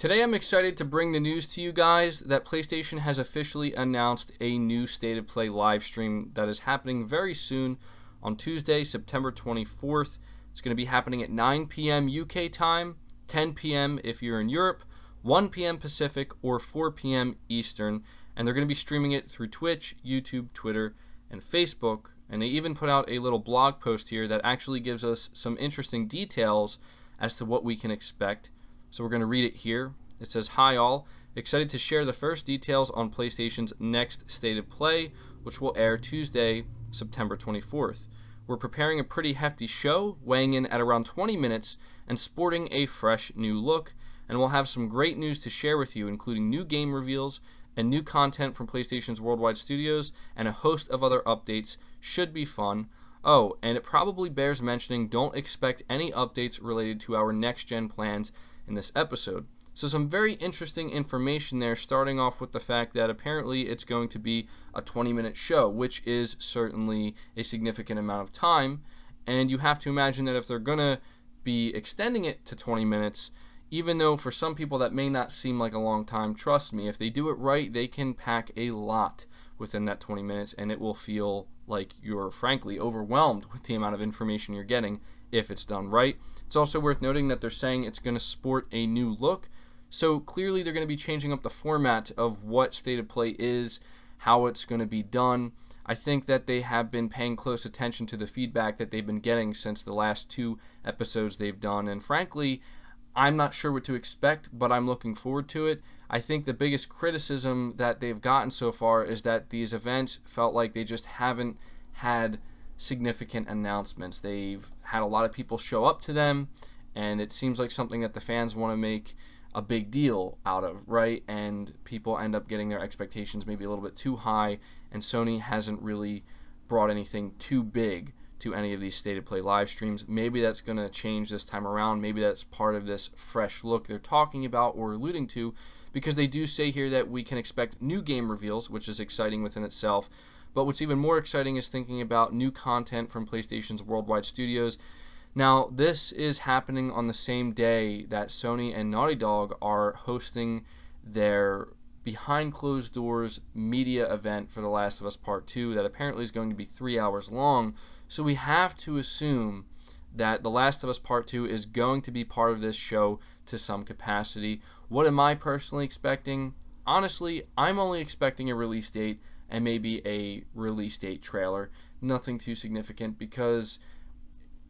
Today I'm excited to bring the news to you guys that PlayStation has officially announced a new State of Play live stream that is happening very soon on Tuesday, September 24th. It's going to be happening at 9 p.m. UK time, 10 p.m. if you're in Europe, 1 p.m. Pacific, or 4 p.m. Eastern. And they're going to be streaming it through Twitch, YouTube, Twitter, and Facebook. And they even put out a little blog post here that actually gives us some interesting details as to what we can expect. So we're going to read it here. It says, "Hi all, excited to share the first details on PlayStation's next State of Play, which will air Tuesday, September 24th. We're preparing a pretty hefty show, weighing in at around 20 minutes and sporting a fresh new look, and we'll have some great news to share with you, including new game reveals and new content from PlayStation's worldwide studios and a host of other updates. Should be fun. Oh, and it probably bears mentioning, don't expect any updates related to our next-gen plans in this episode." So some very interesting information there, starting off with the fact that apparently it's going to be a 20-minute show, which is certainly a significant amount of time. And you have to imagine that if they're going to be extending it to 20 minutes, even though for some people that may not seem like a long time, trust me, if they do it right, they can pack a lot within that 20 minutes, and it will feel like you're frankly overwhelmed with the amount of information you're getting if it's done right. It's also worth noting that they're saying it's going to sport a new look. So clearly they're going to be changing up the format of what State of Play is, how it's going to be done. I think that they have been paying close attention to the feedback that they've been getting since the last 2 episodes they've done. And frankly, I'm not sure what to expect, but I'm looking forward to it. I think the biggest criticism that they've gotten so far is that these events felt like they just haven't had significant announcements. They've had a lot of people show up to them, and it seems like something that the fans want to make a big deal out of, right? And people end up getting their expectations maybe a little bit too high, and Sony hasn't really brought anything too big to any of these State of Play live streams. Maybe that's going to change this time around. Maybe that's part of this fresh look they're talking about or alluding to, because they do say here that we can expect new game reveals, which is exciting within itself. But what's even more exciting is thinking about new content from PlayStation's worldwide studios. Now, this is happening on the same day that Sony and Naughty Dog are hosting their behind closed doors media event for The Last of Us Part 2 that apparently is going to be 3 hours long. So we have to assume that The Last of Us Part 2 is going to be part of this show to some capacity. What am I personally expecting? Honestly, I'm only expecting a release date and maybe a release date trailer. Nothing too significant, because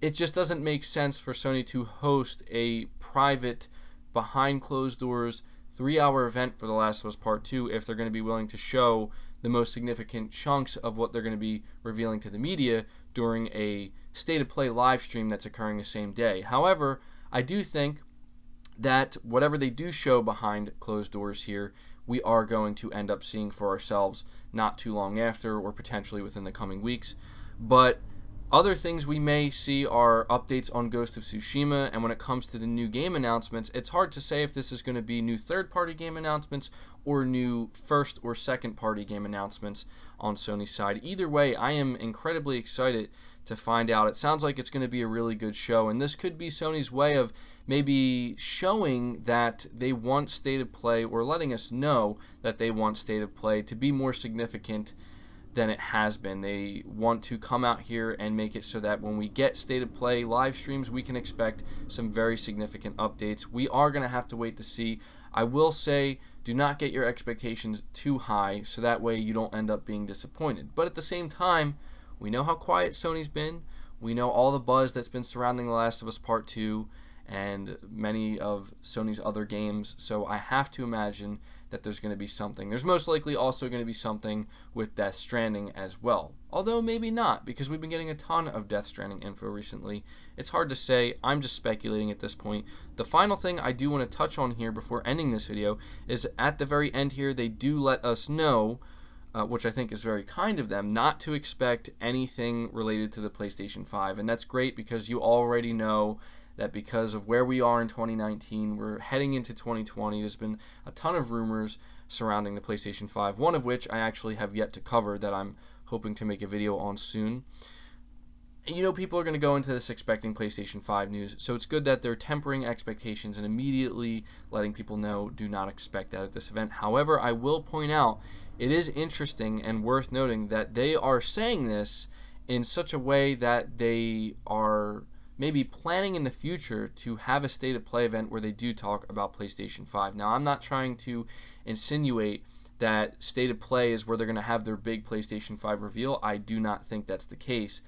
it just doesn't make sense for Sony to host a private, behind closed doors, 3-hour event for The Last of Us Part 2 if they're going to be willing to show the most significant chunks of what they're going to be revealing to the media during a State of Play live stream that's occurring the same day. However, I do think that whatever they do show behind closed doors here, we are going to end up seeing for ourselves not too long after, or potentially within the coming weeks. But other things we may see are updates on Ghost of Tsushima, and when it comes to the new game announcements, it's hard to say if this is going to be new third-party game announcements or new first- or second-party game announcements on Sony's side. Either way, I am incredibly excited to find out. It sounds like it's going to be a really good show, and this could be Sony's way of maybe showing that they want State of Play, or letting us know that they want State of Play to be more significant than it has been. They want to come out here and make it so that when we get State of Play live streams, we can expect some very significant updates. We are going to have to wait to see. I will say, do not get your expectations too high, so that way you don't end up being disappointed. But at the same time, we know how quiet Sony's been. We know all the buzz that's been surrounding The Last of Us Part 2 and many of Sony's other games, so I have to imagine that there's going to be something. There's most likely also going to be something with Death Stranding as well. Although maybe not, because we've been getting a ton of Death Stranding info recently. It's hard to say. I'm just speculating at this point. The final thing I do want to touch on here before ending this video is at the very end here, they do let us know, which I think is very kind of them, not to expect anything related to the PlayStation 5. And that's great, because you already know that because of where we are in 2019, we're heading into 2020. There's been a ton of rumors surrounding the PlayStation 5, one of which I actually have yet to cover that I'm hoping to make a video on soon. People are going to go into this expecting PlayStation 5 news, so it's good that they're tempering expectations and immediately letting people know do not expect that at this event. However, I will point out it is interesting and worth noting that they are saying this in such a way that they are maybe planning in the future to have a State of Play event where they do talk about PlayStation 5. Now, I'm not trying to insinuate that State of Play is where they're going to have their big PlayStation 5 reveal. I do not think that's the case.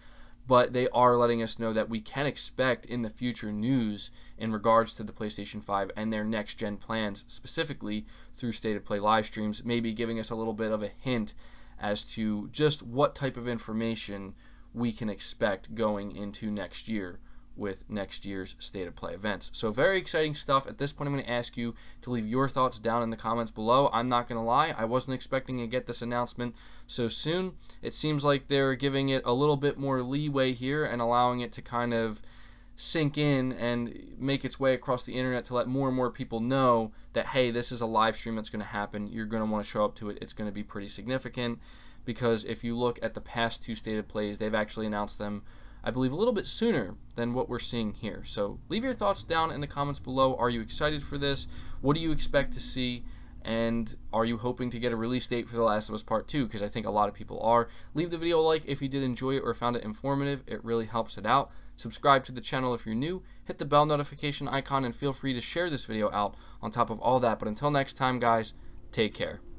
But they are letting us know that we can expect in the future news in regards to the PlayStation 5 and their next-gen plans, specifically through State of Play live streams, maybe giving us a little bit of a hint as to just what type of information we can expect going into next year with next year's State of Play events. So very exciting stuff. At this point, I'm going to ask you to leave your thoughts down in the comments below. I'm not going to lie, I wasn't expecting to get this announcement so soon. It seems like they're giving it a little bit more leeway here and allowing it to kind of sink in and make its way across the internet to let more and more people know that, hey, this is a live stream that's going to happen. You're going to want to show up to it. It's going to be pretty significant, because if you look at the past two State of Plays, they've actually announced them, I believe, a little bit sooner than what we're seeing here. So leave your thoughts down in the comments below. Are you excited for this? What do you expect to see? And are you hoping to get a release date for The Last of Us Part 2? Because I think a lot of people are. Leave the video a like if you did enjoy it or found it informative. It really helps it out. Subscribe to the channel if you're new. Hit the bell notification icon and feel free to share this video out on top of all that. But until next time, guys, take care.